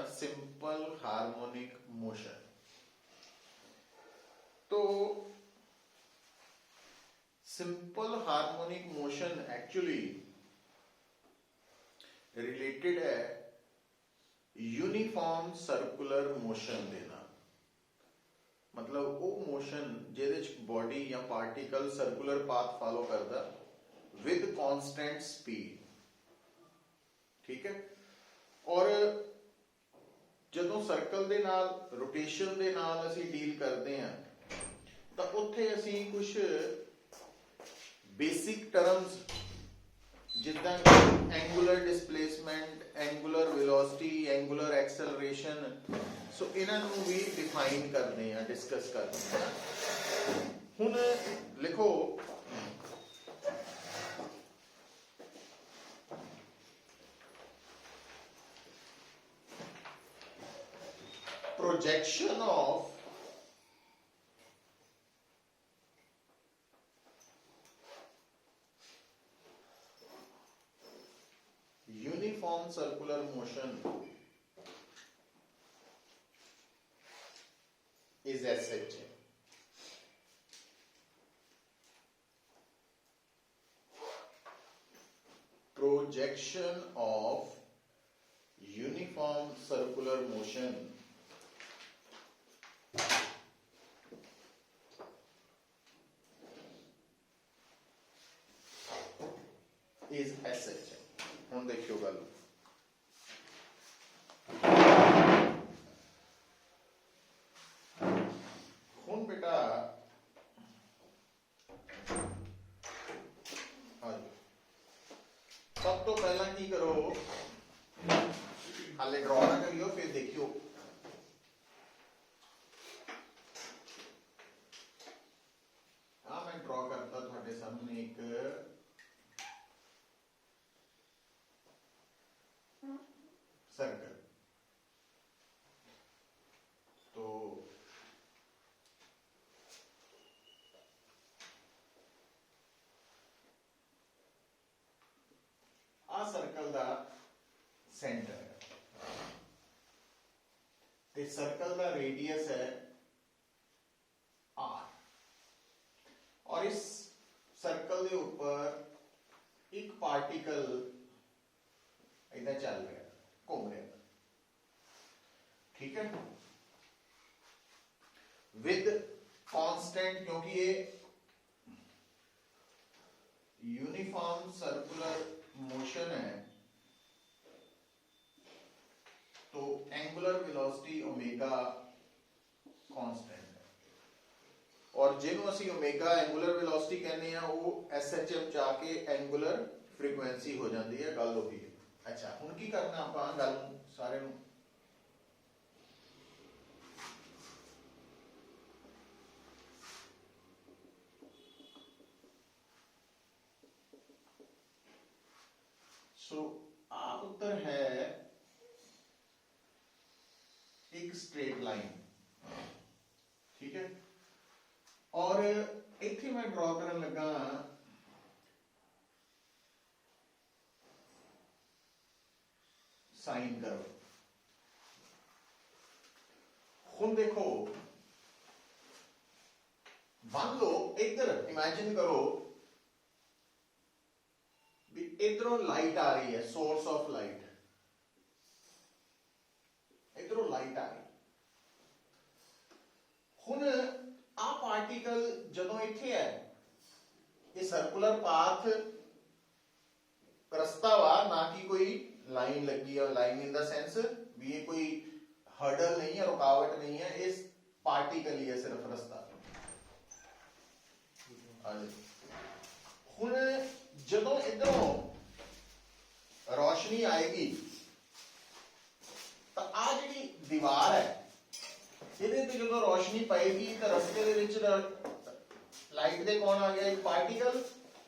Simple harmonic motion. तो simple harmonic motion actually related है uniform circular motion दे नाल। मतलब वो मोशन जिहदे च बॉडी या पार्टिकल सर्कुलर पाथ फॉलो करता विद कॉन्स्टेंट स्पीड। ठीक है। और जदों सर्कल दे नाल रोटेशन दे नाल असीं डील करते हैं तो उत्थे असीं कुछ बेसिक टर्म्स जिद्दां angular displacement, angular velocity, angular acceleration, so इन्हां नूं भी डिफाइन करने हैं, डिस्कस करने हैं। हुण लिखो projection of uniform circular motion is SH. Projection of uniform circular motion is SH. ਹੁਣ देखियो गल ਹੁਣ बेटा सब तो पहला की करो, हाले ड्रॉ ना करियो फिर देखियो। हाँ मैं ड्रॉ करता थोड़े सामने एक सर्कल। तो आ सर्कल दा सेंटर है ते सर्कल दा रेडियस है r और इस सर्कल के ऊपर एक पार्टिकल इधर चल रहा है, घूम रहा है। ठीक है। विद कांस्टेंट, क्योंकि ये यूनिफॉर्म सर्कुलर मोशन है तो एंगुलर वेलोसिटी ओमेगा कांस्टेंट है। और जिन्हों असी ओमेगा एंगुलर वेलोसिटी कहने हैं वो SHM जाके एंगुलर फ्रीक्वेंसी हो जाती है। गल हो गई। अच्छा हुण की करना आपां गल सारे नूं सो आप उत्तर है एक स्ट्रेट लाइन। ठीक है। और इत्थे मैं ड्रॉ करन लगा साइन करो। हुण देखो मान लो इधर इमेजिन करो भी इधरों लाइट आ रही है, सोर्स ऑफ लाइट इधरों लाइट आ रही। हुण आ पार्टिकल जदों इत्थे है ये सर्कुलर पाथ रस्ता वा, ना कि कोई लाइन लगी है। लाइन इन द सेंस भी ये कोई हर्डल नहीं है, रुकावट नहीं है, इस पार्टिकल ही है सिर्फ रास्ता। हुण जदों इधरों रोशनी आएगी तो आ जिहड़ी दीवार है इहदे ते जदों रोशनी पाएगी तो रस्ते दे विच लाइट दे कौन आ गया, एक पार्टिकल,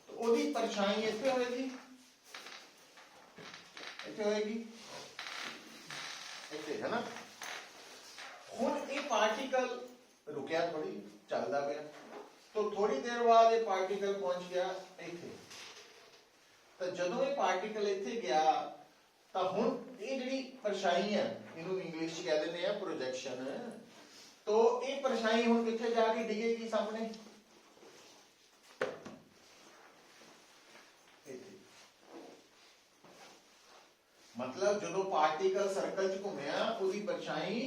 तो ओहदी परछाई इत्थे होएगी, इत्थे होएगी, इत्थे है ना। हुण ये पार्टिकल रुकिया, थोड़ी चलदा पिया, तो थोड़ी देर बाद ये पार्टिकल पहुंच गया इत्थे। तो जदों ये पार्टिकल इत्थे गया तो हुण ये जिहड़ी परछाई है इनू इंग्लिश कह देने हैं प्रोजेक्शन। तो ये परछाई हुण कित्थे जाके डिगेगी सामने, मतलब जो पार्टिकल सर्कल च घूमया उसकी परछाई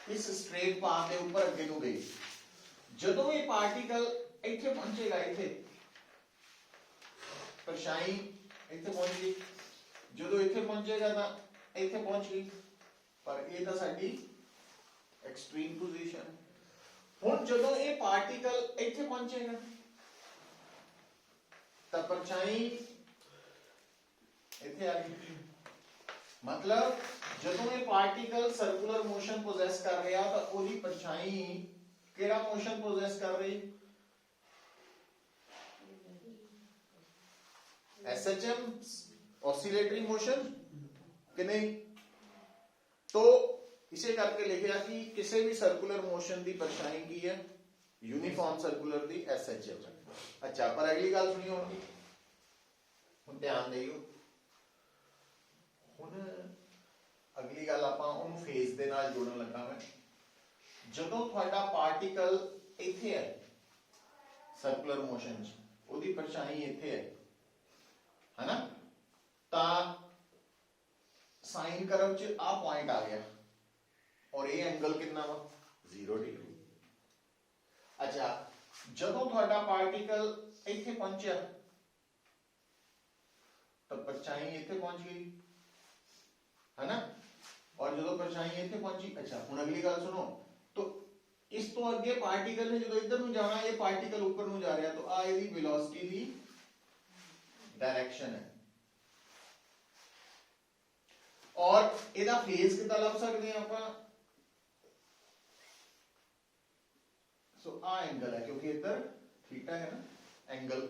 इस स्ट्रेट पाथ के ऊपर अगे नूं गई। जदों ये पार्टिकल इत्थे पहुंचेगा, इत्थे परछाई इत्थे पहुंच गई, जदों इत्थे पहुंचेगा तो इत्थे पहुंच गई, पर ये तो साडी एक्सट्रीम पोजीशन। हुण जदों ये पार्टिकल इत्थे पहुंचेगा तो परछाई इत्थे आ गई। मतलब जदों ये पार्टिकल सर्कुलर मोशन पोजेस कर रहा तो उसकी परछाई केड़ा मोशन पोजेस कर रही, एसएचएम ऑसिलेटरी मोशन कि नहीं। तो इसे करके लिखा कि किसी भी सर्कुलर मोशन की परछाई की है यूनिफॉर्म सर्कुलर दी एसएचएम। अच्छा, पर अगली गल सुनियो, हुण ध्यान दियो। हुण अगली गल आपां उहनूं फेज दे नाल जोड़न लगा मैं। जदों तुहाडा पार्टिकल इत्थे है सर्कुलर मोशन च, उहदी परछाई इत्थे है ना, तां साइन कर्व च आ पॉइंट आ गया और ये एंगल कितना वा 0 डिग्री। अच्छा, जदों तुहाडा पार्टिकल इत्थे पहुंचा तो परछाई इत्थे पहुंच गई है ना, और जो परछाई इत्थे पहुंची। अच्छा, हुण अगली गल सुनो, तो इस तो अगे पार्टिकल ने जो इधर नूं जाना, ये पार्टिकल ऊपर नूं जा रहा, तो आ इहदी वेलोसिटी दी डायरेक्शन है। और इहदा फेज कितना लभ सकते हैं आपां, सो आ एंगल है क्योंकि इधर थीटा है ना, एंगल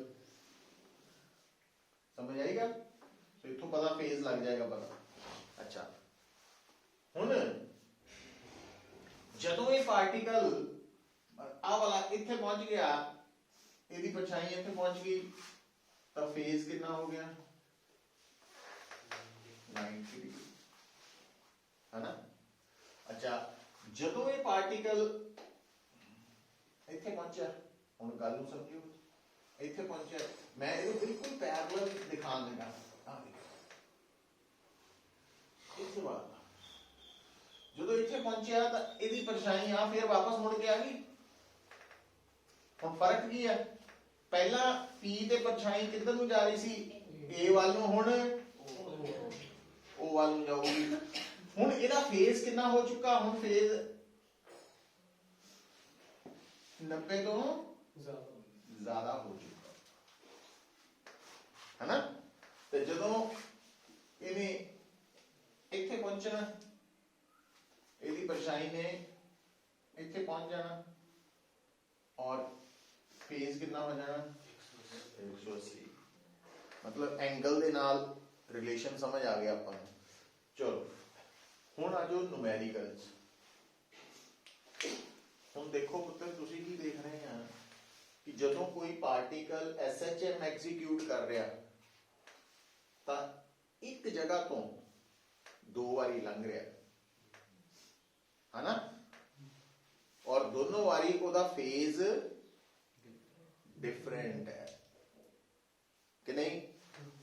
समझ आएगा, तो इथों पता फेज लग जाएगा पता। अच्छा, हुण जदों ये पार्टिकल आ वाला इत्थे पहुंच गया, इहदी परछाई इत्थे पहुंच गई, तो फेज कितना हो गया 90 डिग्री है ना। अच्छा, जदों ये पार्टिकल इत्थे पहुंचा, हुण गल नूं समझियो, इत्थे पहुंचा, मैं इहनूं बिल्कुल पैरेलल दिखाण लगा, आ देखो इत्थे वाला जो इत्थे पहुंचा तो इहदी परछाई आ फिर वापस मुड़ के आ गई। हुण फर्क की है, पहला पी ते परछाई किधर नूं जा रही सी, ए वाल नूं, हुण ओ वाल नूं जाऊगी। हुण इहदा फेज कितना हो चुका, हुण फेज 90 तो ज्यादा हो चुका है ना। तो जदों इहने इत्थे पहुंचना, इहदी परछाई ने इत्थे पहुंच जाना और फेज कितना हो जाना 180। मतलब एंगल दे नाल रिलेशन समझ आ गया अपन। चलो हुण आ जाओ न्यूमेरिकल्स। हुण देखो पुत्र, तुसी की देख रहे हैं कि जदों कोई पार्टिकल एसएचएम एग्जीक्यूट कर रहा तां एक जगह तो 2 बारी लंघ रहा है ना, और दोनों बारी ओदा फेज डिफरेंट है कि नहीं।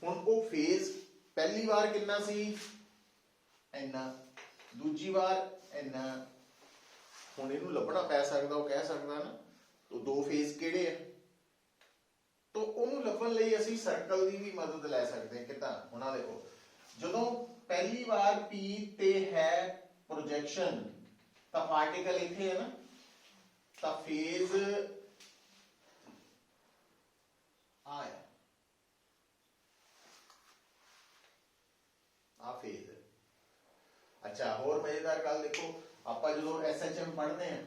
हुण वो फेज पहली बार कितना सी, इन्ना, दूजी बार इन्ना। हुण इहनूं लभना पै सकदा, वो कह सकदा ना, तो 2 फेज किहड़े है, तो उहनूं लभण लई असीं सर्कल दी भी मदद लै सकदे हैं। किदां, हुण आ देखो, जदों पहली बार पी ते है प्रोजेक्शन, तो पार्टिकल इत्थे है ना, तो फेज आया, आ फेज है। अच्छा, होर मजेदार गल देखो, आपां जदों एसएचएम पढ़ते हैं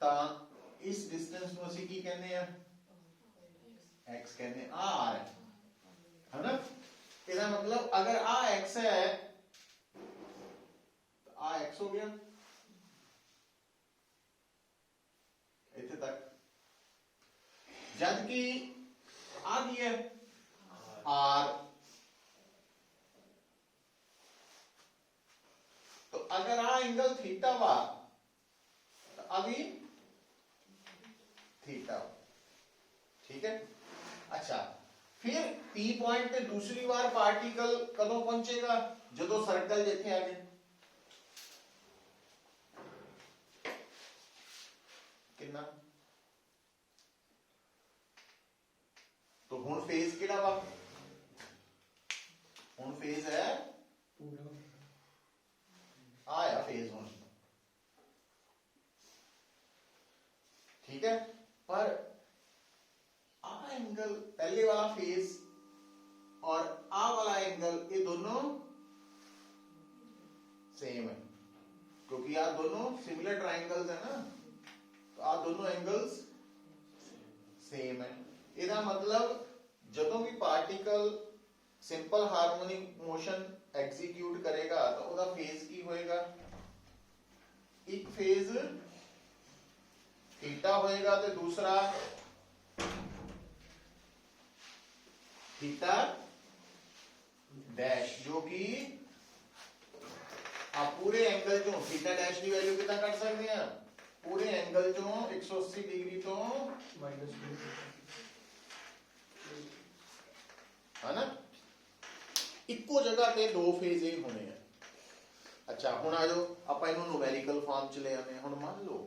तां इस डिस्टेंस नूं असीं की कहने आ, एक्स कहने, आ आर है ना। इसका मतलब अगर आ एक्स है तो आ एक्स हो गया इत्थे तक, जबकि आ की है आर, अगर आ एंगल थीटा वा तो अभी थीटा, ठीक है। अच्छा, फिर पी पॉइंट ते दूसरी बार पार्टिकल कदों पहुंचेगा, जो सर्कल जिथे आ गए कितना, तो हुण फेज किहड़ा वा, हुण फेज है आया फेज हुण, ठीक है। पर आ एंगल पहले वाला फेज और आ वाला एंगल ये दोनों सेम है, क्योंकि आ दोनों सिमिलर ट्रायंगल्स है ना, तो आ दोनों एंगल्स सेम है। इसका मतलब जदों भी particle simple harmonic motion execute करेगा तो उसका फेज की होएगा, एक फेज थीटा होएगा तो दूसरा थीटा डैश, जो कि आप पूरे एंगल चो थीटा डैश की वैल्यू कितना कर सकते हैं, पूरे एंगल चो 180 डिग्री तो माइनस है ना, इको जगह पे दो फेज ही होने हैं। अच्छा हुण आ जाओ आप इनू न्यूमेरिकल फॉर्म च ले आने। हुण मान लो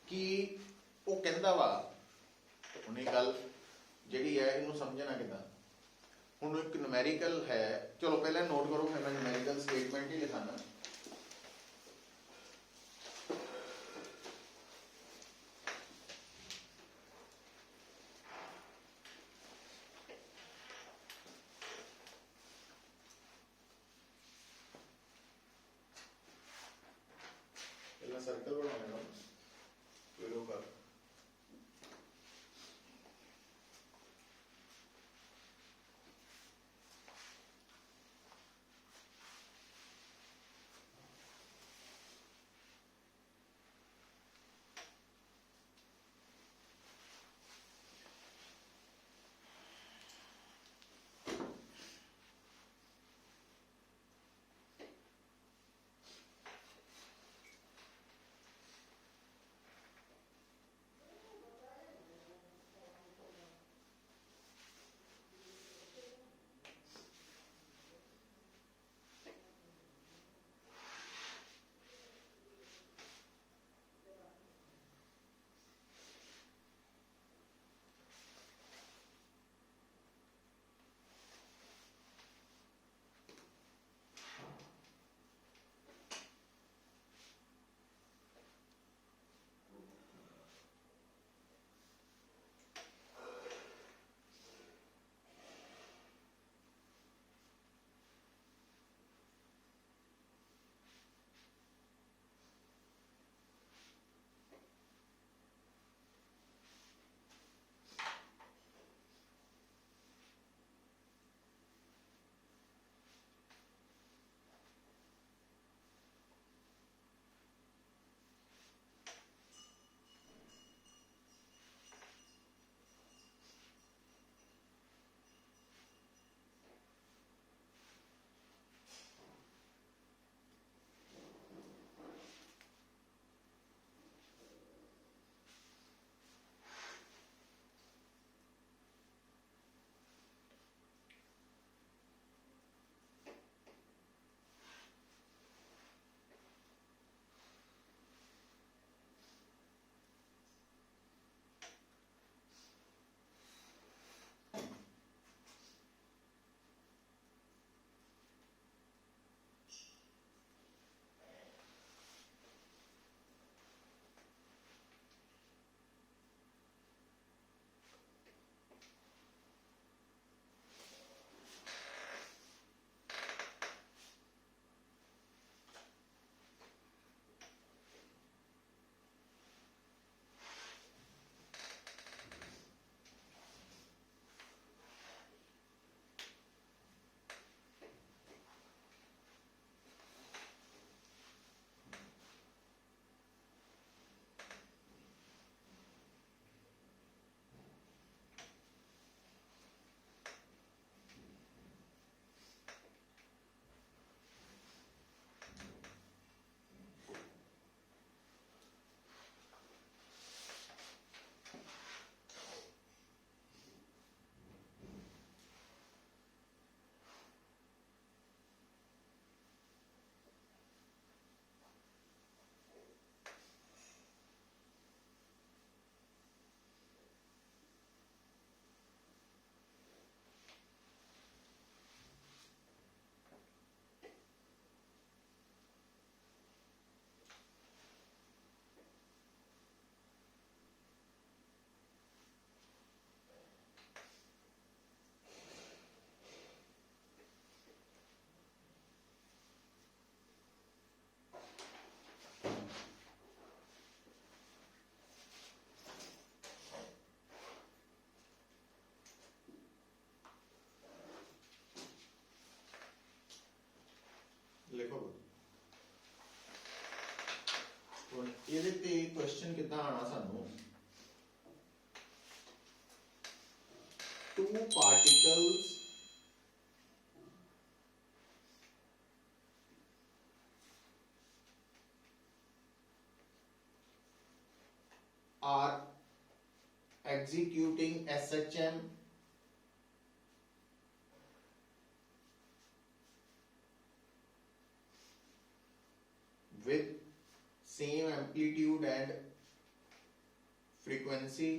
कि वो कहंदा वा, हुण ये गल जिहड़ी है इनू समझना किदां, हुण एक न्यूमेरिकल है, चलो पहले नोट करो, फिर मैं न्यूमेरिकल स्टेटमेंट ही लिखाना। पहला सर्कल बनाना, फिर वो कर ते क्वेश्चन कितना आना सानू, two particles are executing SHM with same amplitude and frequency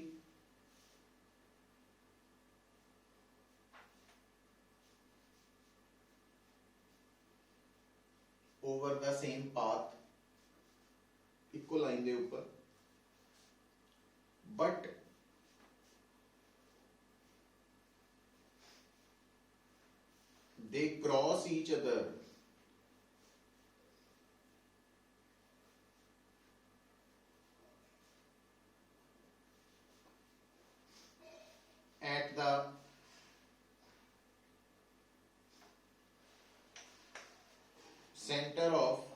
over the same path, equal line के ऊपर, but they cross each other at the center of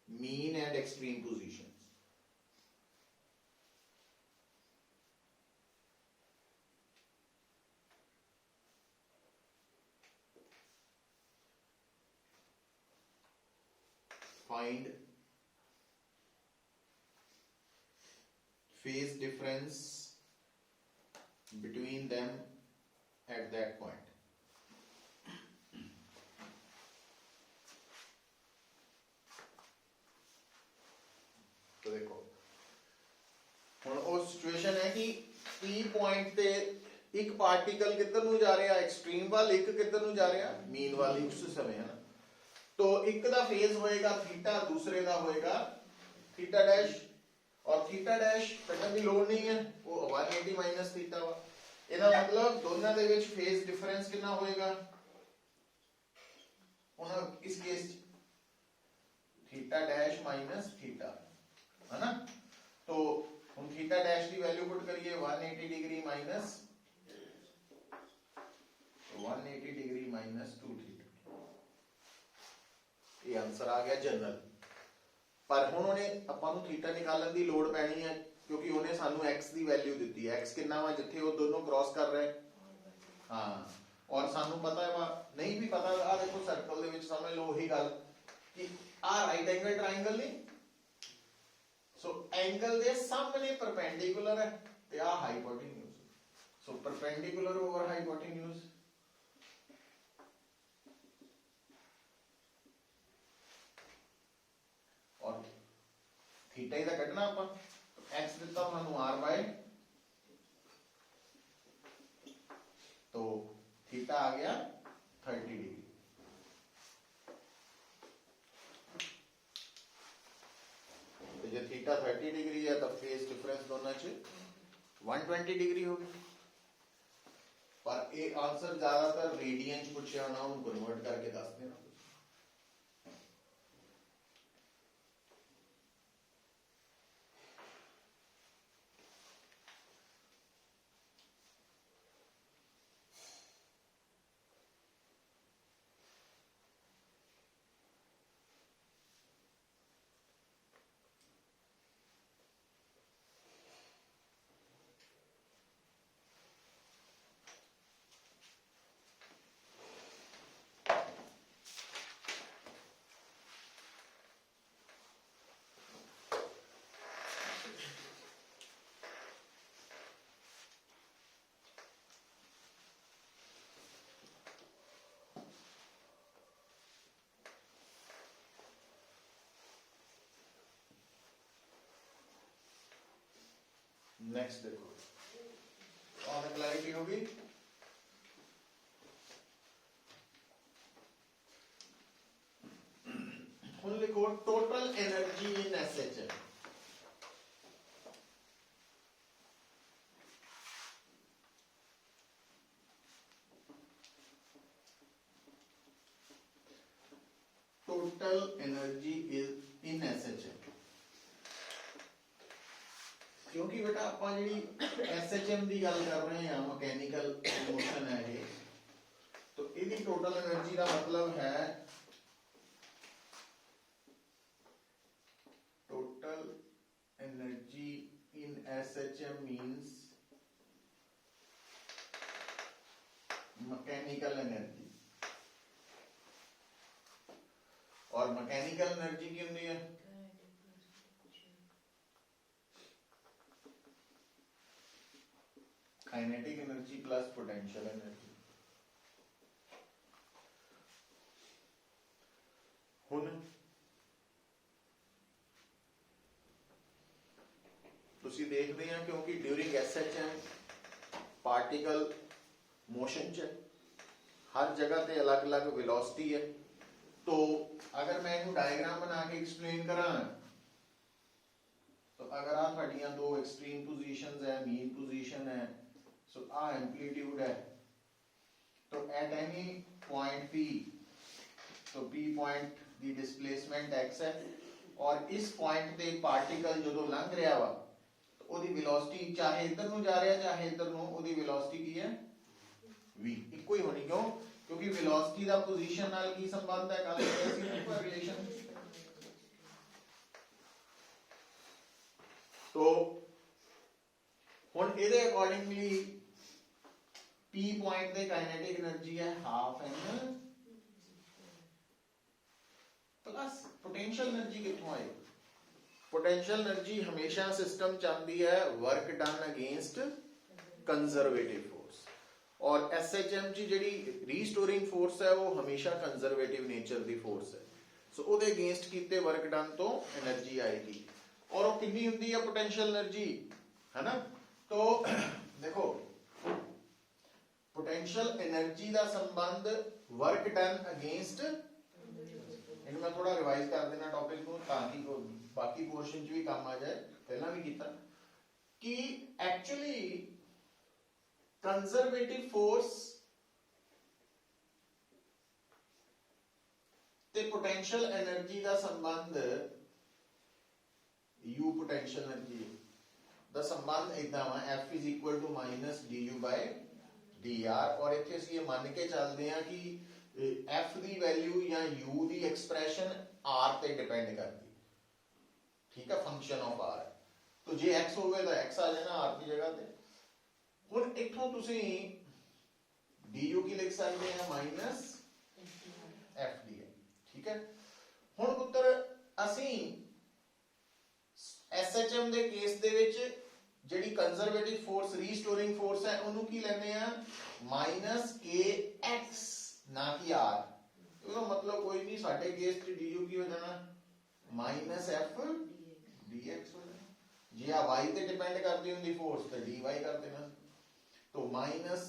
mean and extreme positions. Find phase difference between them at that point. तो देखो ਹੁਣ ਉਹ situation ਹੈ ਕਿ P point ਤੇ ਇੱਕ ਪਾਰਟੀਕਲ ਕਿੱਧਰ ਨੂੰ ਜਾ ਰਿਹਾ, ਐਕਸਟ੍ਰੀਮ ਵੱਲ, ਇੱਕ ਕਿੱਧਰ ਨੂੰ ਜਾ ਰਿਹਾ, ਮੀਨ ਵੱਲ, ਉਸ ਸਮੇਂ ਹੈ ਨਾ। तो एक का फेज होएगा थीटा, दूसरे का होएगा थीटा डैश, और थीटा डैश कटन की लोड़ नहीं है, वो 180 माइनस थीटा वा। ਇਹਦਾ मतलब दोनों ਦੇ ਵਿੱਚ फेज डिफरेंस कितना होएगा, ਉਹਨਾਂ इस case theta dash minus theta, है ना। तो हम थीटा डैश की वैल्यू पुट करिए 180 degree minus 180 degree minus 2 theta, ये आंसर आ गया जनरल। पर हुण उन्हें आपां नूं थीटा निकालण दी लोड़ पैनी है, क्योंकि उन्हें सानू x की वैल्यू दी है, x कितना वा जिथे वो दोनों क्रॉस कर रहे हैं, हाँ, और सानू पता है वा नहीं भी पता, आ देखो सर्कल दे विच समझ लो वही गल कि आ राइट एंगल ट्रायंगल नहीं, सो एंगल दे सामने परपेंडिकुलर है ते आ hypotenuse, so perpendicular over hypotenuse, और थीटा ही कटना ਆਪਾਂ, x ਦਿੱਤਾ ਸਾਨੂੰ r बाय, तो थीटा आ गया 30 डिग्री। तो जब थीटा 30 डिग्री है तो फेज डिफरेंस दोनों च 120 डिग्री होगी। पर ये आंसर ज्यादातर रेडियन च पूछे होना, उनको कन्वर्ट करके दस देना। नेक्स्ट देखो और क्लैरिटी होगी। ਹੁਣ लिखो total energy in SHM, total energy is in SHM, क्योंकि बेटा आप जी SHM की गल कर रहे हैं, मैकेनिकल मोशन है ये, तो इसकी टोटल एनर्जी का मतलब है total energy in SHM means mechanical energy. और मैकेनिकल एनर्जी की होती है kinetic energy plus potential energy. हुन तुसी देखते हैं क्योंकि ड्यूरिंग SHM पार्टिकल मोशन च हर जगह पे अलग अलग वेलोसिटी है। तो अगर मैं इन्हें डायग्राम बना के एक्सप्लेन करा तो अगर आ थोड़ियां दो एक्सट्रीम पोजीशंस है मीन पोजीशन है सो आ एम्पलीट्यूड है तो एट एनी पॉइंट P तो P पॉइंट दी डिस्प्लेसमेंट x है और इस पॉइंट ते पार्टिकल जो लंघ रहा वा तो ओदी वेलोसिटी चाहे इधर नु जा रहा चाहे इधर नु ओदी वेलोसिटी की है v इको ही होनी। क्यों क्योंकि वेलोसिटी दा पोजीशन नाल की संबंध है कल ऐसी रिलेशन। तो हुन इहदे अकॉर्डिंगली P पॉइंट दे काइनेटिक एनर्जी है half m plus potential energy कितों आए। पोटेंशियल एनर्जी हमेशा सिस्टम चाहती है work done against conservative force और SHM की जिहड़ी रीस्टोरिंग फोर्स है वो हमेशा कंजर्वेटिव नेचर दी फोर्स है। सो ओदे अगेंस्ट कीते वर्क डन तो एनर्जी आएगी और वो कितनी होती है पोटेंशियल एनर्जी है ना। तो देखो पोटेंशियल एनर्जी का संबंध वर्क डन अगेंस्ट इन मैं थोड़ा रिवाइज कर देना टॉपिक को ताकि बाकी पोर्शन भी काम आ जाए। पहला भी किया कि एक्चुअली कंजर्वेटिव फोर्स ते पोटेंशियल एनर्जी का संबंध U पोटेंशियल एनर्जी ਦਾ ਸੰਬੰਧ ਇਦਾਂ ਵਾ F is equal to minus du by dr और ਇੱਥੇ ਅਸੀਂ ਇਹ ਮੰਨ ਕੇ ਚੱਲਦੇ ਹਾਂ ਕਿ F ਦੀ ਵੈਲਿਊ ਜਾਂ U ਦੀ ਐਕਸਪ੍ਰੈਸ਼ਨ R ਤੇ ਡਿਪੈਂਡ ਕਰਦੀ ਠੀਕ ਹੈ ਫੰਕਸ਼ਨ ਆਫ R ਹੈ। तो ਜੇ x ਹੋਵੇ ਤਾਂ x ਆ ਜਾਣਾ R ਦੀ ਜਗ੍ਹਾ ਤੇ। ਹੁਣ ਇੱਥੋਂ ਤੁਸੀਂ du ਕੀ ਲਿਖ ਸਕਦੇ ਆ ਮਾਈਨਸ F dx ਠੀਕ ਹੈ। ਹੁਣ ਪੁੱਤਰ ਅਸੀਂ SHM ਦੇ ਕੇਸ ਦੇ ਵਿੱਚ ਜਿਹੜੀ ਕੰਜ਼ਰਵੇਟਿਵ ਫੋਰਸ ਰੀਸਟੋਰਿੰਗ ਫੋਰਸ ਹੈ ਉਹਨੂੰ ਕੀ ਲੈਂਦੇ ਆ -kx ਨਾ ਕਿ r। ਇਹਦਾ ਮਤਲਬ ਕੋਈ ਨਹੀਂ ਸਾਡੇ ਕੇਸ ਚ du ਕੀ ਹੋ ਜਾਣਾ -f dx ਹੋ ਜਾਣਾ। ਜੇ ਆ y ਤੇ ਡਿਪੈਂਡ ਕਰਦੀ ਹੁੰਦੀ ਫੋਰਸ ਤੇ dy ਕਰ ਦੇਣਾ तो माइनस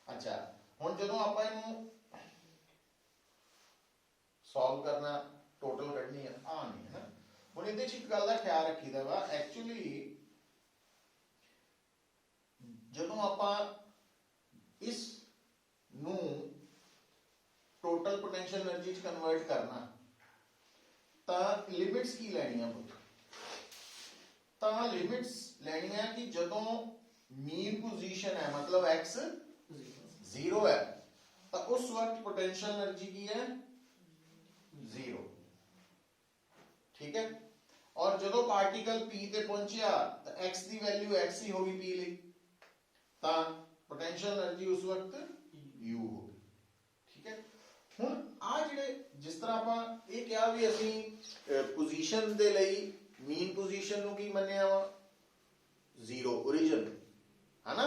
अच्छा हुण जदों आपां इहनूं सॉल्व करना टोटल कढनी है आ नहीं है ना। हुण इहदे च एक गल दा ख्याल रखीदा वा एक्चुअली जदों आपां इस नूं टोटल पोटेंशियल एनर्जी च कन्वर्ट करना ਤਾਂ ਲਿਮਿਟਸ ਕੀ ਲੈਣੀਆਂ ਪੁੱਤ ਤਾਂ ਲਿਮਿਟਸ ਲੈਣੀਆਂ ਕਿ ਜਦੋਂ ਮੀਨ ਪੋਜੀਸ਼ਨ ਹੈ मतलब x 0 है ਤਾਂ ਉਸ ਵਕਤ पोटेंशियल एनर्जी ਕੀ ਹੈ 0 ਠੀਕ ਹੈ। और ਜਦੋਂ ਪਾਰਟੀਕਲ p ਤੇ ਪਹੁੰਚਿਆ ਤਾਂ x ਦੀ ਵੈਲਿਊ x ਹੀ ਹੋਗੀ p ਲਈ ਤਾਂ पोटेंशियल एनर्जी ਉਸ ਵਕਤ u ਹੋਗੀ ਠੀਕ ਹੈ। ਹੁਣ ਆ ਜਿਹੜੇ ਜਿਸ ਤਰ੍ਹਾਂ ਆਪਾਂ ਇਹ ਕਿਹਾ ਵੀ ਅਸੀਂ ਪੋਜੀਸ਼ਨ ਦੇ ਲਈ ਮੀਨ ਪੋਜੀਸ਼ਨ ਨੂੰ ਕੀ ਮੰਨਿਆ ਵਾ 0 origin ਹੈ ਨਾ।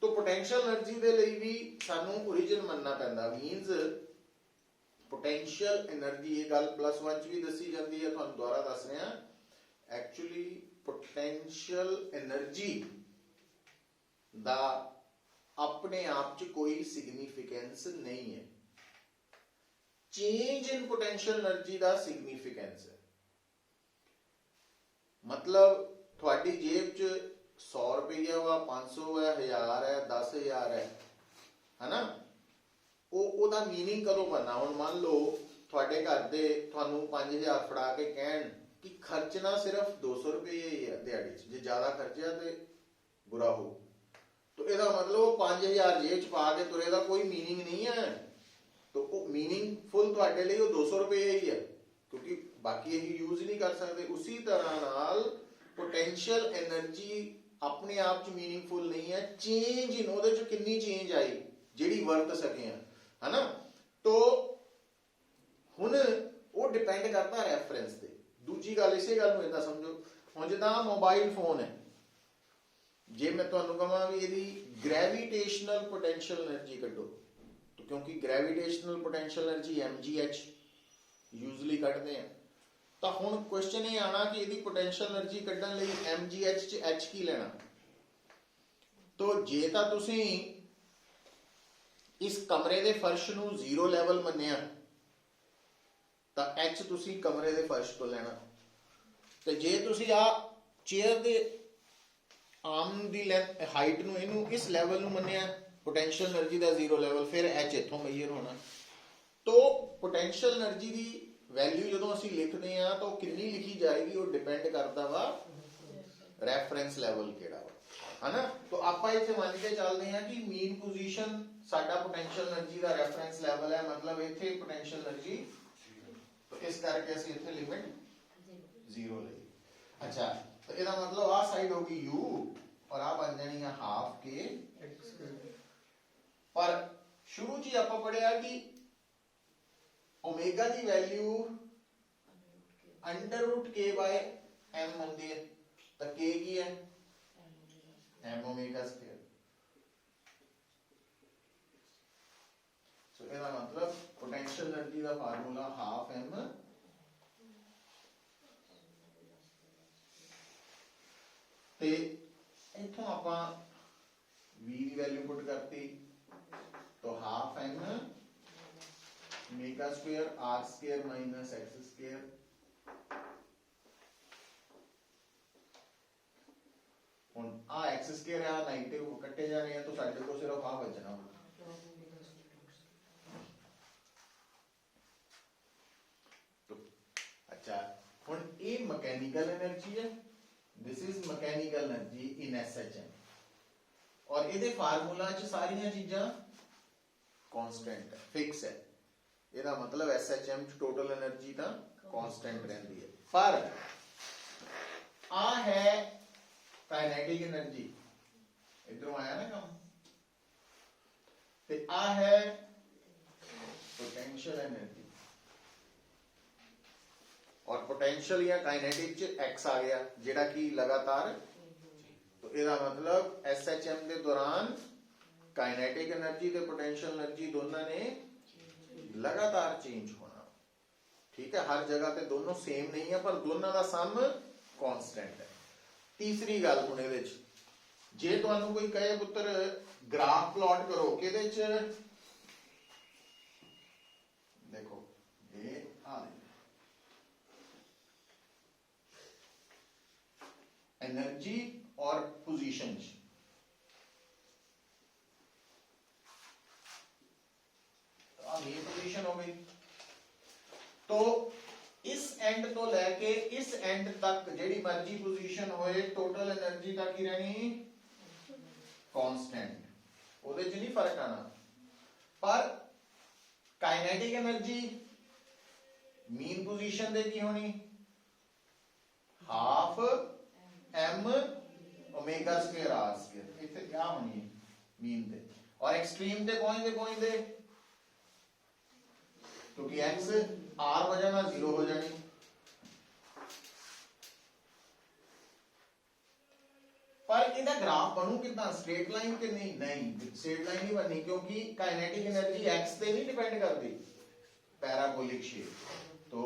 तो पोटेंशियल एनर्जी ਦੇ ਲਈ ਵੀ ਸਾਨੂੰ origin ਮੰਨਣਾ ਪੈਂਦਾ ਮੀਨਸ पोटेंशियल एनर्जी ਇਹ ਗੱਲ +1 ਚ ਵੀ ਦੱਸੀ ਜਾਂਦੀ ਹੈ ਤੁਹਾਨੂੰ ਦੁਬਾਰਾ ਦੱਸ ਰਿਹਾ एक्चुअली पोटेंशियल एनर्जी ਦਾ ਆਪਣੇ ਆਪ ਚ ਕੋਈ ਸਿਗਨੀਫੀਕੈਂਸ ਨਹੀਂ ਹੈ। चेंज इन पोटेंशियल एनर्जी का सिग्निफिकेंस है मतलब थोड़ी जेब च 100 रुपया वा 500 है 1000 है 10,000 है ना ओदा मीनिंग कदों बनना। हुण मान लो थोड़े घर दे तुहानू 5,000 फड़ा के कहण कि खर्चना सिर्फ 200 रुपये ही है दिहाड़ी च, जे ज्यादा खर्चा तो बुरा हो। तो ਇਹਦਾ मतलब वो 5000 जेब च पा के तुरे ਦਾ कोई मीनिंग नहीं है। तो वो मीनिंगफुल ਤੁਹਾਡੇ ਲਈ ਉਹ 200 रुपये ही है, क्योंकि बाकी यही यूज नहीं कर सकते। उसी तरह नाल पोटेंशियल एनर्जी अपने आप च मीनिंगफुल नहीं है, चेंज इन ਉਹਦੇ ਚ ਕਿੰਨੀ ਚੇਂਜ ਆਈ ਜਿਹੜੀ ਵਰਤ ਸਕੇ ਹੈ ਨਾ। तो ਹੁਣ ਉਹ ਡਿਪੈਂਡ ਕਰਦਾ ਰੈਫਰੈਂਸ ਤੇ। ਦੂਜੀ ਗੱਲ ਇਸੇ ਗੱਲ ਨੂੰ ਇਦਾਂ ਸਮਝੋ, ਹੁਣ ਜਿੱਦਾਂ ਮੋਬਾਈਲ ਫੋਨ ਹੈ, ਜੇ मैं ਤੁਹਾਨੂੰ ਕਹਾਂ ਵੀ ਇਹਦੀ ਗ੍ਰੈਵਿਟੇਸ਼ਨਲ ਪੋਟੈਂਸ਼ੀਅਲ એનર્ਜੀ ਕੱਢੋ, तो क्योंकि gravitational potential energy mgh usually ਕੱਢਦੇ ਆ, ਤਾਂ ਹੁਣ ਕੁਐਸਚਨ ਇਹ ਆਣਾ ਕਿ ਇਹਦੀ ਪੋਟੈਂਸ਼ੀਅਲ એનર્ਜੀ ਕੱਢਣ ਲਈ mgh ਚ h ਕੀ ਲੈਣਾ। तो ਜੇ ਤਾਂ ਤੁਸੀਂ ਇਸ ਕਮਰੇ ਦੇ ਫਰਸ਼ ਨੂੰ 0 ਲੈਵਲ ਮੰਨਿਆ ਤਾਂ h ਤੁਸੀਂ ਕਮਰੇ ਦੇ ਫਰਸ਼ ਤੋਂ ਲੈਣਾ, ਤੇ ਜੇ ਤੁਸੀਂ ਆ ਚੇਅਰ ਦੇ ਆਰਮ ਦੀ ਲੈਂਥ ਹਾਈਟ ਨੂੰ ਇਹਨੂੰ ਇਸ ਲੈਵਲ ਨੂੰ ਮੰਨਿਆ पोटेंशियल एनर्जी का 0 लेवल, फिर एच इथों मेजर होना। तो पोटेंशियल एनर्जी की वैल्यू जो असीं लिखते हैं तो कितनी लिखी जाएगी वो डिपेंड करता वा रेफरेंस लेवल केड़ा वा, है ना। तो आपां इत्थे मान के चलते हैं कि मीन पोजीशन साडा पोटेंशियल एनर्जी का रेफरेंस लेवल है, मतलब इत्थे पोटेंशियल एनर्जी, तो इस करके असीं इत्थे लिमिट 0 लई। अच्छा, तो इसदा मतलब आ साइड होगी u और आ बन जानी है हाफ के। पर शुरू च आप पढ़िया कि ओमेगा की वैल्यू √k/m होंदी है, तो k की है m ओमेगा स्क्वायर। सो इसका मतलब पोटेंशियल एनर्जी का फार्मूला हाफ m, ते इथों आपां v की वैल्यू पुट करती, तो half m omega square r square minus x square. हुण आ x स्क्वायर आ नेगेटिव कट्टे जा रहे हैं, तो साडे को सिर्फ आ बचना। तो अच्छा, हुण ये मैकेनिकल एनर्जी है, this is mechanical energy in SHM, और ਇਹਦੇ ਫਾਰਮੂਲਾ ਚ ਸਾਰੀਆਂ ਚੀਜ਼ਾਂ कांस्टेंट है, फिक्स है। ਇਹਦਾ मतलब SHM ਚ टोटल एनर्जी ਤਾਂ कांस्टेंट ਰਹਿੰਦੀ ਹੈ। पर आ है काइनेटिक एनर्जी, इधरों आया ना काम, ते आ है पोटेंशियल एनर्जी, और पोटेंशियल या काइनेटिक च x आ गया जेड़ा कि लगातार। तो ਇਹਦਾ मतलब SHM ਦੇ दौरान काइनेटिक एनर्जी ते पोटेंशियल एनर्जी दोनों ने लगातार चेंज होना। ठीक है, हर जगह ते दोनों सेम नहीं है, पर दोनों का सम कांस्टेंट है। तीसरी गल हुण इहदे च, जे तुहानूं कोई कहे पुत्र ग्राफ प्लॉट करो किहदे च, देखो ये आ एनर्जी और पोजीशन, ये पोजीशन हो गई। तो इस एंड तो लेके इस एंड तक जेडी मर्जी पोजीशन होए, टोटल एनर्जी तक ही रहनी कांस्टेंट, ओदे च नहीं फर्क आना। पर काइनेटिक एनर्जी मीन पोजीशन दे की होनी half m omega square r square, इत्थे क्या होनी मीन दे, और एक्सट्रीम ते पहुंचदे क्योंकि x r वजह ना 0 हो जानी। पर इहदा ग्राफ बनू कितना, स्ट्रेट लाइन के नहीं स्ट्रेट लाइन नहीं बननी, क्योंकि काइनेटिक एनर्जी x पे नहीं डिपेंड करती, पैराबोलिक शेप। तो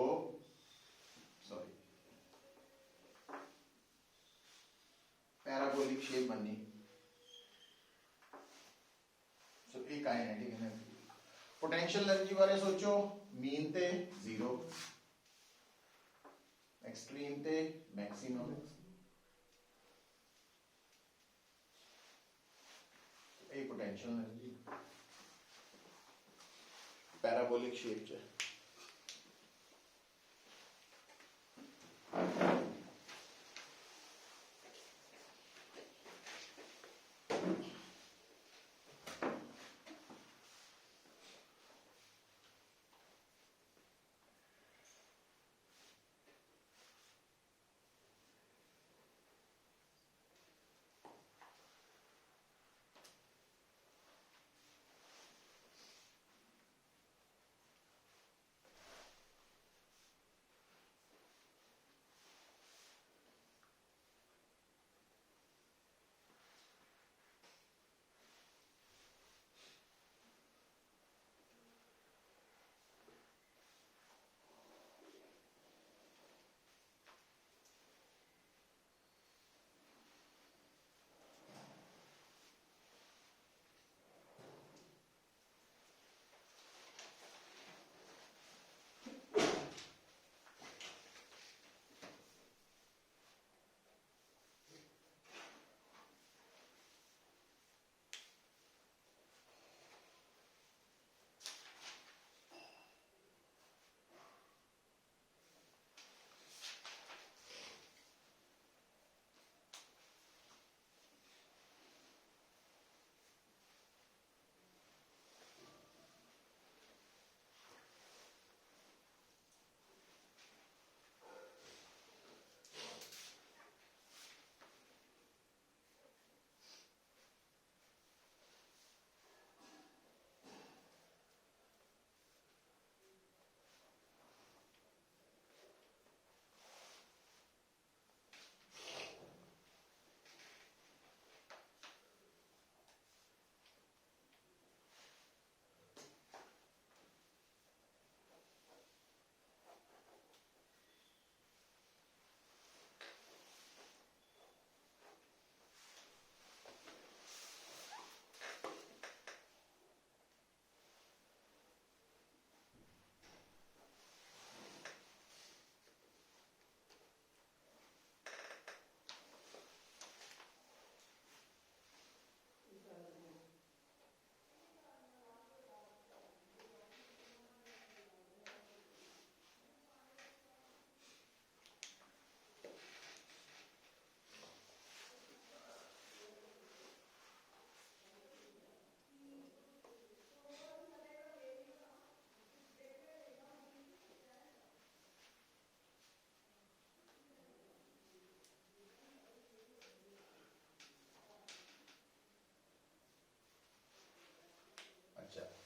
सॉरी, पैराबोलिक शेप बननी, सो ये काइनेटिक एनर्जी। पोटेंशियल एनर्जी बारे सोचो, मीन ते 0, एक्सट्रीम ते मैक्सिमम, ये पोटेंशियल एनर्जी पैराबोलिक शेप च।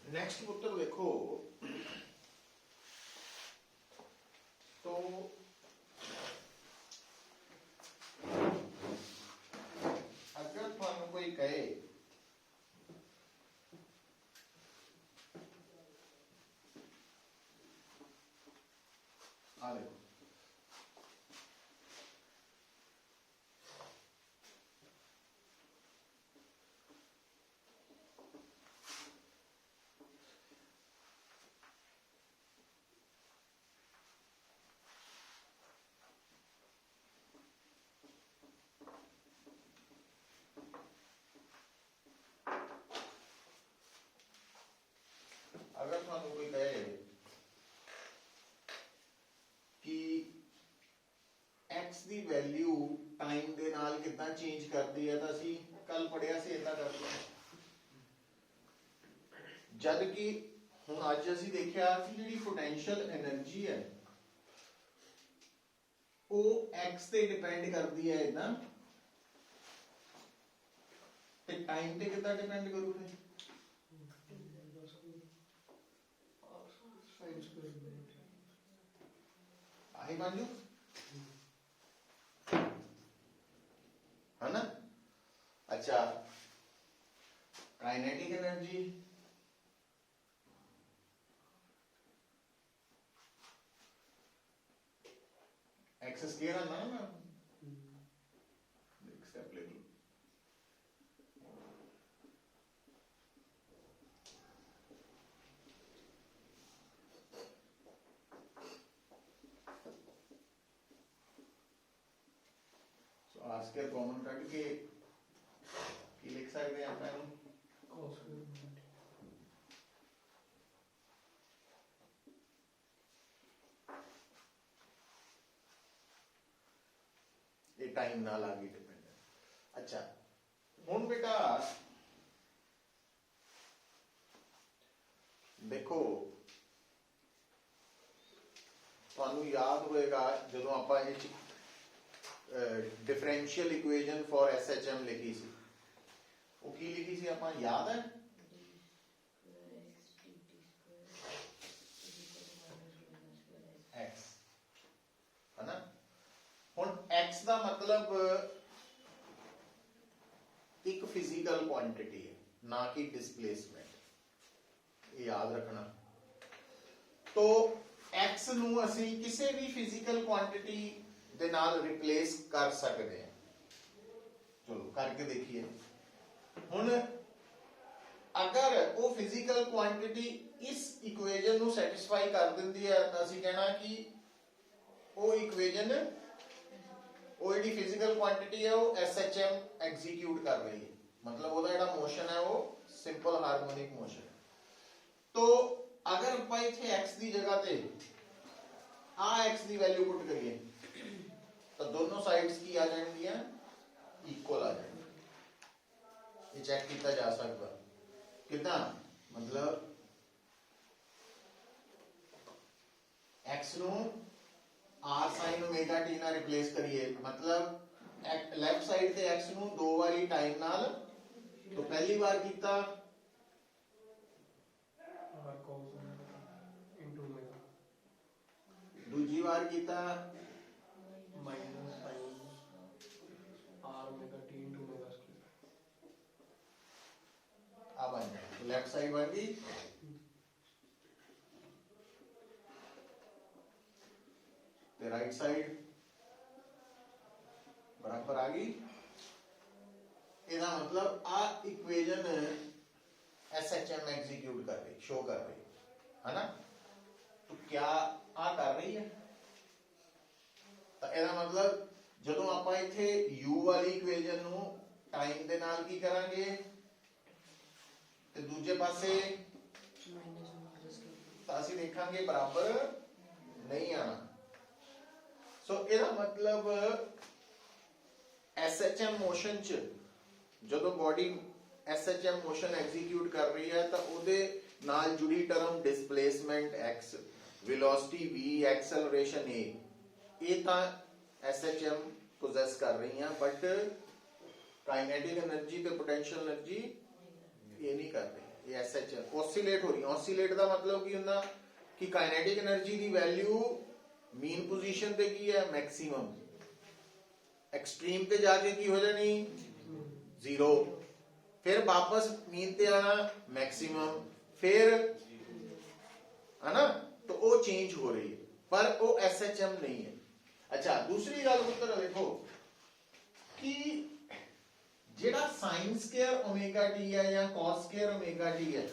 नेक्स्ट पुत्र देखो, तो अगर थानू कोई कहे आ देखो अगर थानू कोई कहे कि x ਦੀ ਵੈਲਿਊ ਟਾਈਮ ਦੇ ਨਾਲ ਕਿੱਦਾਂ ਚੇਂਜ ਕਰਦੀ ਹੈ ਤਾਂ ਅਸੀਂ ਕੱਲ ਪੜਿਆ ਸੀ ਇਦਾਂ ਕਰਦੇ ਹਾਂ। ਜਦ ਕਿ ਹੁਣ ਅੱਜ ਅਸੀਂ ਦੇਖਿਆ ਕਿ ਜਿਹੜੀ ਪੋਟੈਂਸ਼ੀਅਲ એનર્ਜੀ ਹੈ ਉਹ x ਤੇ ਡਿਪੈਂਡ ਕਰਦੀ ਹੈ ਇਦਾਂ, ਤੇ ਟਾਈਮ ਤੇ ਕਿੱਦਾਂ ਡਿਪੈਂਡ ਕਰੂ ਫਿਰ? ਆਹੀ ਬਣ ਜੂ है ना। अच्छा, काइनेटिक एनर्जी एक्स स्क्वायर है ना स्टेप ले लो। आस्कर कॉमन कट के की लिख सकते हैं अपन ये टाइम ना लागी डिपेंड है। अच्छा हुन बेटा देखो तुहानू याद होएगा जदों आपां इह डिफरेंशियल इक्वेशन फॉर SHM लिखी सी, वो की लिखी सी आपां याद है? x है ना। हुन x दा मतलब एक फिजिकल क्वांटिटी है ना कि डिस्प्लेसमेंट, ये याद रखना। तो x नू असी किसी भी फिजिकल क्वांटिटी दे नाल रिप्लेस कर सकते हैं। चलो करके देखिए। हुन अगर वो फिजिकल क्वांटिटी इस इक्वेशन नू सैटिस्फाई कर दिंदी है तो असीं कहना कि वो इक्वेशन वो जिहड़ी फिजिकल क्वांटिटी है वो SHM एग्जीक्यूट कर रही है, मतलब वो जिहड़ा मोशन है वो सिंपल हार्मोनिक मोशन है। तो अगर आपां इत्थे x की जगह पे आ x की वैल्यू पुट करिए तो दोनों साइड्स की आ जाएंगी इक्वल आ जाएंगी। ये चेक किया जा सकता कितना, मतलब x नू r sin ओमेगा t ना रिप्लेस करिए, मतलब लेफ्ट साइड ते x नू दो बारी टाइम नाल, तो पहली बार कीता r cos into omega, दूजी बार कीता minus sin r omega t into omega square। आ बन जाए तो लेफ्ट साइड बन गई, तो राइट साइड बराबर आ गई। इसका मतलब आ इक्वेशन SHM एग्जीक्यूट कर रही, शो कर रही है ना। तो क्या आ कर रही है, तो ਇਹਦਾ ਮਤਲਬ ਜਦੋਂ ਆਪਾਂ ਇੱਥੇ u ਵਾਲੀ ਇਕੁਏਸ਼ਨ ਨੂੰ ਟਾਈਮ ਦੇ ਨਾਲ ਕੀ ਕਰਾਂਗੇ ਤੇ ਦੂਜੇ ਪਾਸੇ ਤਾਂ ਅਸੀਂ ਦੇਖਾਂਗੇ ਬਰਾਬਰ ਨਹੀਂ ਆਣਾ। ਸੋ ਇਹਦਾ ਮਤਲਬ SHM ਮੋਸ਼ਨ ਚ ਜਦੋਂ ਬੋਡੀ SHM ਮੋਸ਼ਨ ਐਗਜ਼ੀਕਿਊਟ ਕਰ ਰਹੀ ਹੈ ਤਾਂ ਉਹਦੇ ਨਾਲ ਜੁੜੀ term displacement x, velocity v, acceleration a, ये ਤਾਂ SHM पोजेस कर रही हैं, बट काइनेटिक एनर्जी ਤੇ पोटेंशियल एनर्जी ये नहीं कर रही। ਇਹ SH ऑसिलेट हो रही है। ऑसिलेट ਦਾ ਮਤਲਬ ਕੀ ਹੁੰਦਾ ਕਿ ਕਾਈਨੈਟਿਕ એનર્ਜੀ ਦੀ ਵੈਲਿਊ ਮੀਨ ਪੋਜੀਸ਼ਨ ਤੇ ਕੀ ਹੈ ਮੈਕਸਿਮਮ, ਐਕਸਟ੍ਰੀਮ ਤੇ ਜਾ ਕੇ ਕੀ ਹੋ ਜਾਣੀ 0, फिर वापस मीन ते आना मैक्सिमम, फिर है ना, तो वो चेंज हो रही है पर वो SHM नहीं है। अच्छा दूसरी गल पुत्र देखो कि जेड़ा साइन स्क्वायर ओमेगा टी है या कॉस स्क्वायर ओमेगा टी है,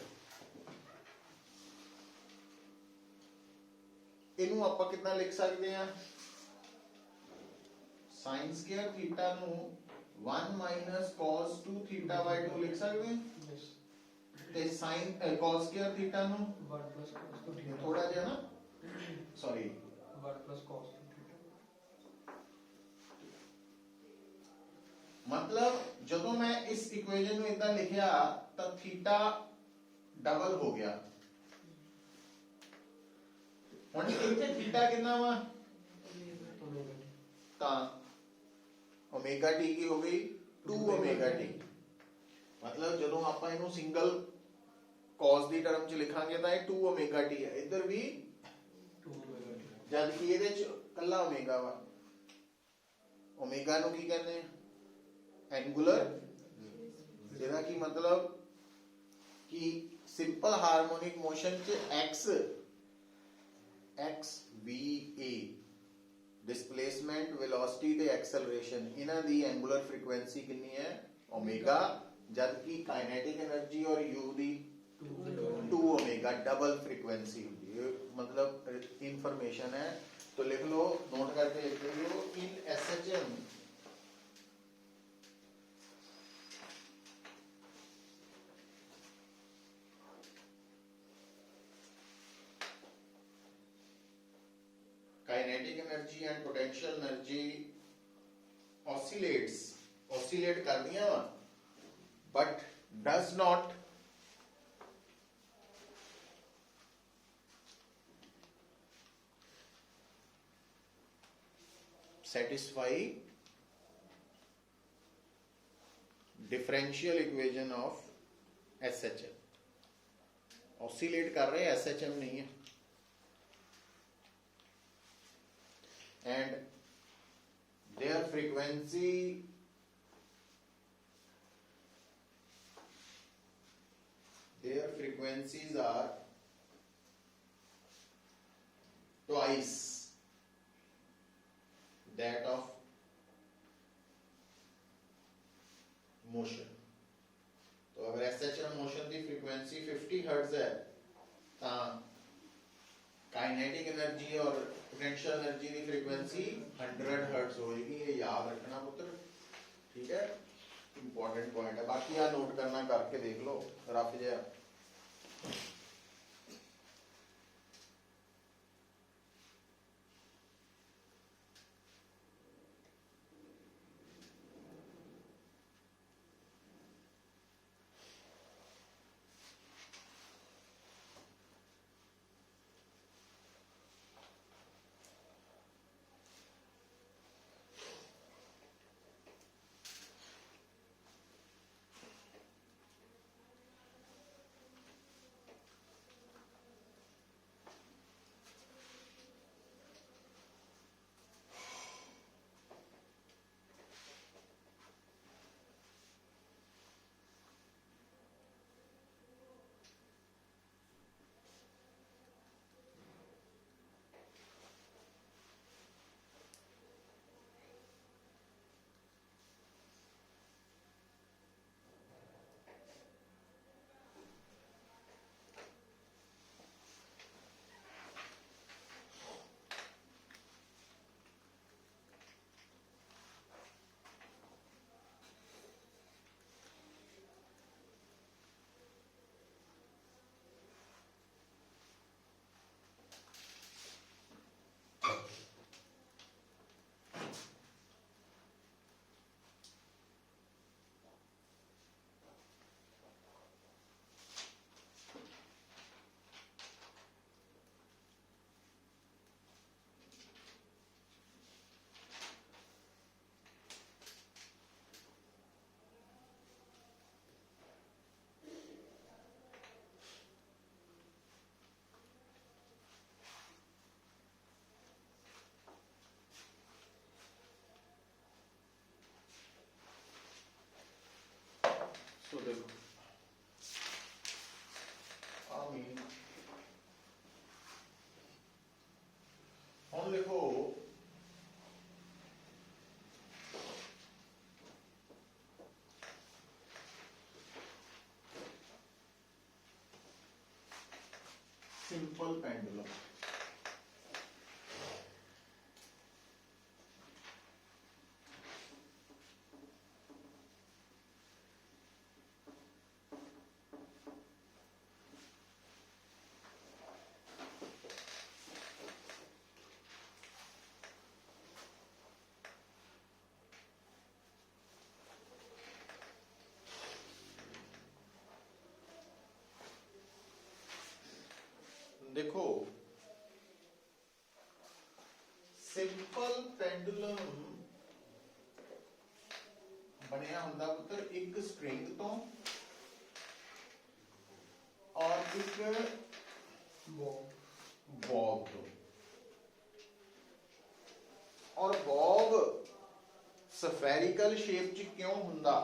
इनू आपां कितना लिख सकते हैं, साइन स्क्वायर थीटा नू 1 माइनस cos 2 थीटा बाय 2 लिख सकते हैं। yes ते साइन cos स्क्वायर थीटा नु 1 plus cos to theta थोड़ा जिहा ना sorry 1 plus cos to theta मतलब ਜਦੋਂ मैं इस इक्वेशन ਨੂੰ ਇਦਾਂ ਲਿਖਿਆ ਤਾਂ थीटा डबल हो गया। ਹੁਣ ਇੱਥੇ थीटा ਕਿੰਨਾ ਵਾ omega t ਤਾਂ ओमेगा टी की हो गई 2 ओमेगा टी। मतलब ਜਦੋਂ ਆਪਾਂ ਇਹਨੂੰ ਸਿੰਗਲ cos ਦੀ ਟਰਮ ਚ ਲਿਖਾਂਗੇ ਤਾਂ ਇਹ 2 ओमेगा टी ਹੈ, ਇੱਧਰ ਵੀ 2 omega t ਜਦ ਕਿ ਇਹਦੇ ਚ ਕੱਲਾ ओमेगा ਵਾ। ओमेगा ਨੂੰ ਕੀ ਕਹਿੰਦੇ ਆ एंगुलर, ਜਿਹਦਾ ਕੀ मतलब कि सिंपल हार्मोनिक मोशन च x v a displacement velocity ते एक्सेलरेशन इन्हां दी एंगुलर फ्रीक्वेंसी कितनी है ओमेगा, जबकि काइनेटिक एनर्जी और u दी 2 ओमेगा डबल फ्रीक्वेंसी होती है। मतलब इंफॉर्मेशन है तो लिख लो, नोट करके लिख लो इन SHM kinetic energy and potential energy oscillate कर दिया but does not satisfy differential equation of SHM। oscillate कर रहे हैं, SHM नहीं है। and their frequencies are twice that of motion। तो अगर SHM मोशन की फ्रीक्वेंसी 50 हर्ट्ज है तो काइनेटिक एनर्जी और पोटेंशियल एनर्जी की फ्रीक्वेंसी 100 हर्ट्ज होएगी। ये याद रखना पुत्र, ठीक है, इंपॉर्टेंट पॉइंट है। बाकी यहाँ नोट करना करके देख लो रफ जहा। तो देखो मीन हम लिखो सिंपल पेंडुलम। देखो सिंपल पेंडुलम बनया हुंदा पुत्र एक स्ट्रिंग तो और एक बॉब तो। और बॉब सफेरिकल शेप च क्यों हुंदा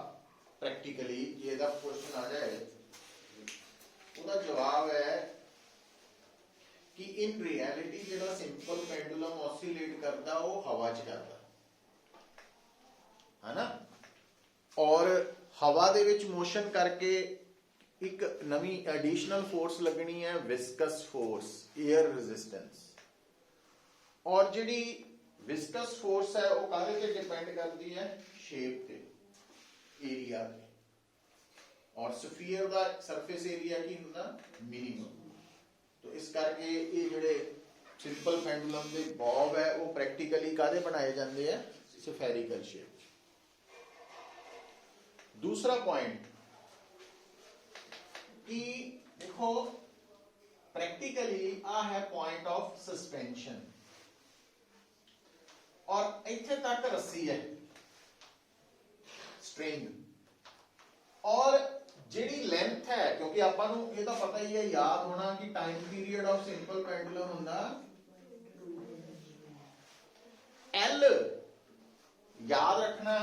प्रैक्टिकली जे दा क्वेश्चन आ जाए ਉਹਦਾ जवाब है कि इन रियलिटी ਜਿਹੜਾ सिंपल पेंडुलम ऑसिलेट करता वो हवा च करता है ना। और हवा दे विच मोशन करके एक नवी एडिशनल फोर्स लगनी है विस्कस फोर्स एयर रेजिस्टेंस। और जिहड़ी विस्कस फोर्स है वो काहदे ते डिपेंड करती है शेप ते एरिया ते। और स्फीयर दा सरफेस एरिया की हुंदा मिनिमम। तो इस करके ये जिहड़े सिंपल पेंडुलम दे बॉब है वो प्रैक्टिकली काहदे बनाए जाते हैं स्फेरिकल शेप। दूसरा पॉइंट कि देखो प्रैक्टिकली आ है पॉइंट ऑफ सस्पेंशन और इत्थे तक रस्सी है स्ट्रिंग और जिहड़ी लेंथ है क्योंकि आपां नूं इहदा पता ही है याद होना कि time period of simple pendulum हुंदा एल। याद रखना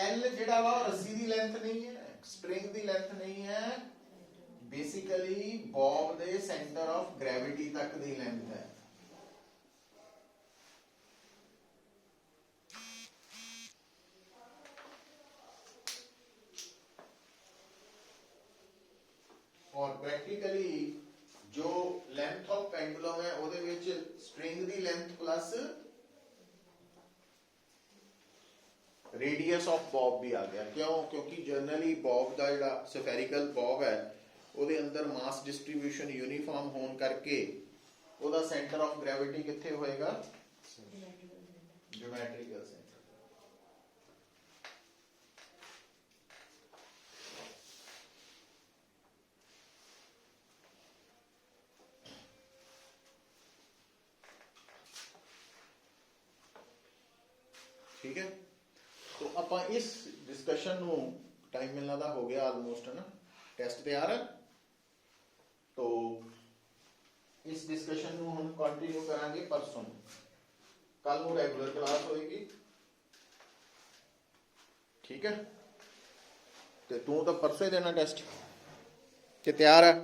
एल जिहड़ा वा रस्सी दी लेंथ नहीं है स्ट्रिंग दी लेंथ नहीं है basically Bob they centre of gravity तक दी लेंथ है। और प्रैक्टिकली जो लेंथ ऑफ पेंडुलम है ਉਹਦੇ ਵਿੱਚ string the length plus radius of Bob भी आ गया। क्यों क्योंकि जनरली बॉब ਦਾ ਜਿਹੜਾ स्फेरिकल बॉब है ਉਹਦੇ ਅੰਦਰ मास डिस्ट्रीब्यूशन यूनिफॉर्म होने करके ਉਹਦਾ सेंटर ऑफ ग्रेविटी ਕਿੱਥੇ ਹੋਏਗਾ ज्योमेट्रिकल सेंटर। ठीक है तो ਆਪਾਂ इस डिस्कशन ਨੂੰ टाइम मिलना ਦਾ हो गया ऑलमोस्ट है ना। टेस्ट तैयार है तो इस डिस्कशन ਨੂੰ हम कंटिन्यू करांगे परसों। कल ਨੂੰ रेगुलर क्लास होएगी ठीक है। ਤੇ ਤੂੰ ਤਾਂ परसों ही देना टेस्ट कि तैयार है।